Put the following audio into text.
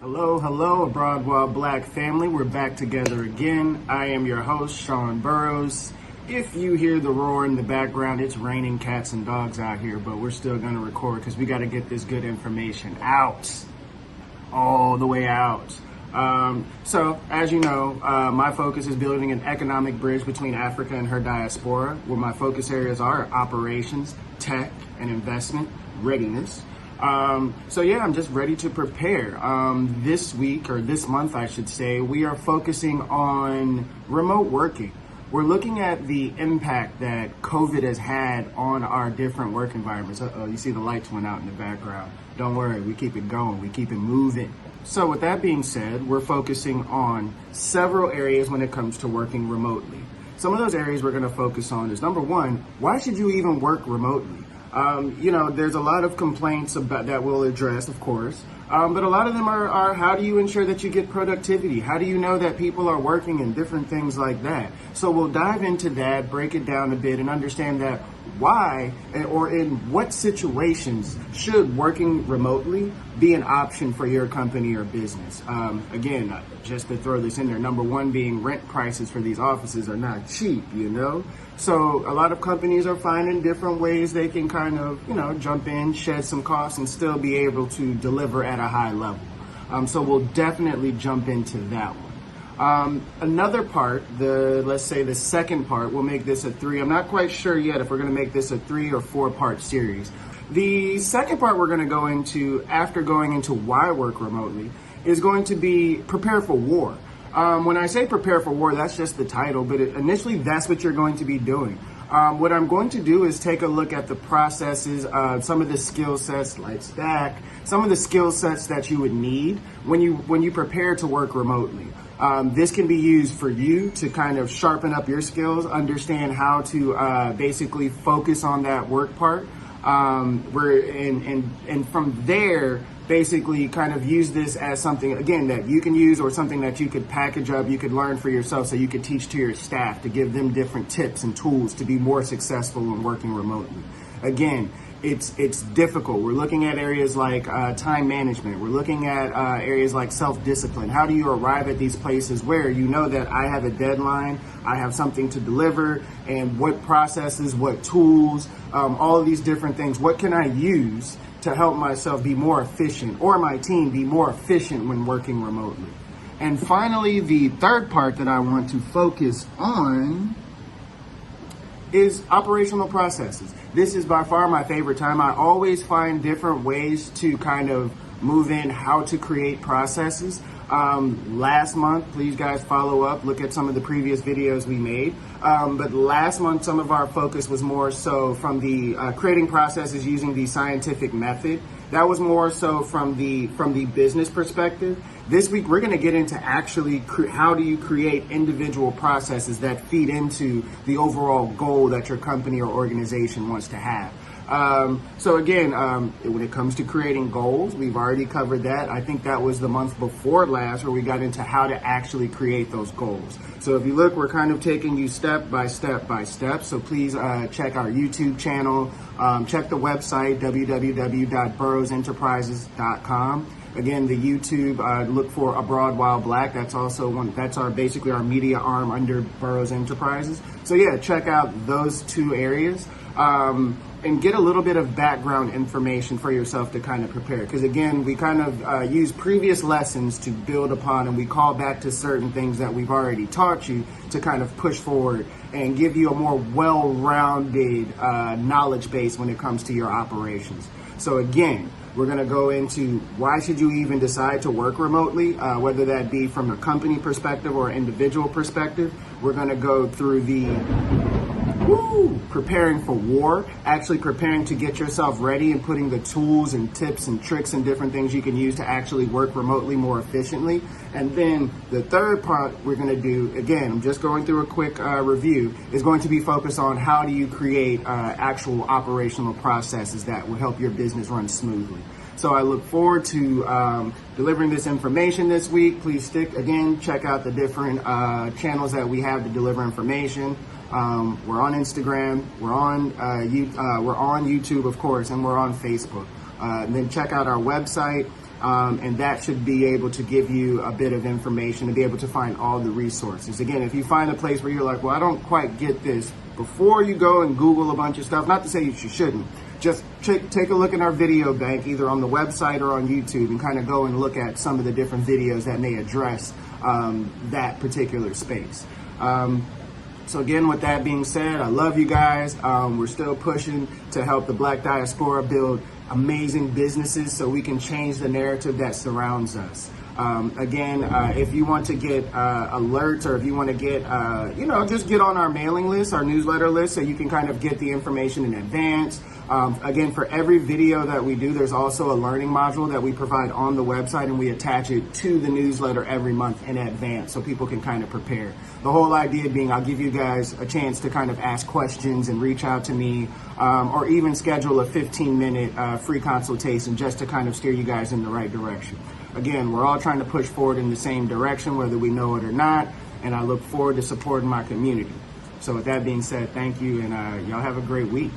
Hello, hello, Abroad While Black family. We're back together again. I am your host, Sean Burrows. If you hear the roar in the background, it's raining cats and dogs out here, but we're still going to record because we got to get this good information out, all the way out. So, as you know, my focus is building an economic bridge between Africa and her diaspora, where my focus areas are operations, tech, and investment, readiness. I'm just ready to prepare. This week, or this month, I should say, we are focusing on remote working. We're looking at the impact that COVID has had on our different work environments. You see the lights went out in the background. Don't worry, we keep it going, we keep it moving. So with that being said, we're focusing on several areas when it comes to working remotely. Some of those areas we're going to focus on is, number one, why should you even work remotely? There's a lot of complaints about that we'll address, of course, but a lot of them are how do you ensure that you get productivity? How do you know that people are working and different things like that? So we'll dive into that, break it down a bit, and understand that why or in what situations should working remotely be an option for your company or business. Again, just to throw this in there, number one being rent prices for these offices are not cheap, So a lot of companies are finding different ways they can kind of, jump in, shed some costs, and still be able to deliver at a high level. So we'll definitely jump into that one. Another part, let's say the second part, we'll make this a 3. I'm not quite sure yet if we're going to make this a 3 or 4 part series. The second part we're going to go into after going into why work remotely is going to be prepare for war. When I say prepare for war, that's just the title, but initially that's what you're going to be doing. What I'm going to do is take a look at the processes, some of the skill sets like stack, some of the skill sets that you would need when you prepare to work remotely. This can be used for you to kind of sharpen up your skills, understand how to basically focus on that work part. And from there, basically kind of use this as something, again, that you can use or something that you could package up, you could learn for yourself so you could teach to your staff to give them different tips and tools to be more successful in working remotely. Again, it's difficult. We're looking at areas like time management. We're looking at areas like self-discipline. How do you arrive at these places where you know that I have a deadline, I have something to deliver, and what processes, what tools, all of these different things, what can I use to help myself be more efficient or my team be more efficient when working remotely? And finally, the third part that I want to focus on is operational processes. This is by far my favorite time. I always find different ways to kind of move in how to create processes. Last month, please guys follow up, look at some of the previous videos we made. But last month, some of our focus was more so from the creating processes using the scientific method. That was more so from the business perspective. This week, we're going to get into actually how do you create individual processes that feed into the overall goal that your company or organization wants to have. So again, when it comes to creating goals, we've already covered that. I think that was the month before last where we got into how to actually create those goals. So if you look, we're kind of taking you step by step by step. So please check our YouTube channel, check the website, www.burrowsenterprises.com. Again, the YouTube, look for Abroad While Black. That's also that's basically our media arm under Burrows Enterprises. So yeah, check out those two areas. And get a little bit of background information for yourself to kind of prepare. Because again, we kind of use previous lessons to build upon, and we call back to certain things that we've already taught you to kind of push forward and give you a more well-rounded knowledge base when it comes to your operations. So again, we're going to go into why should you even decide to work remotely, whether that be from a company perspective or individual perspective. We're going to go through the preparing for war, actually preparing to get yourself ready and putting the tools and tips and tricks and different things you can use to actually work remotely more efficiently. And then the third part we're going to do, again, I'm just going through a quick review, is going to be focused on how do you create actual operational processes that will help your business run smoothly. So I look forward to delivering this information this week. Please check out the different channels that we have to deliver information. We're on Instagram, we're on YouTube, of course, and we're on Facebook. And then check out our website. and that should be able to give you a bit of information and be able to find all the resources. Again, if you find a place where you're like, well, I don't quite get this, before you go and Google a bunch of stuff, not to say you shouldn't, just take a look in our video bank, either on the website or on YouTube, and kind of go and look at some of the different videos that may address that particular space. So again, with that being said, I love you guys. We're still pushing to help the Black diaspora build amazing businesses so we can change the narrative that surrounds us. Again, if you want to get alerts, or if you want to get, just get on our mailing list, our newsletter list, so you can kind of get the information in advance. Again, for every video that we do, there's also a learning module that we provide on the website, and we attach it to the newsletter every month in advance so people can kind of prepare. The whole idea being, I'll give you guys a chance to kind of ask questions and reach out to me, or even schedule a 15-minute free consultation just to kind of steer you guys in the right direction. Again, we're all trying to push forward in the same direction, whether we know it or not, and I look forward to supporting my community. So with that being said, thank you, and y'all have a great week.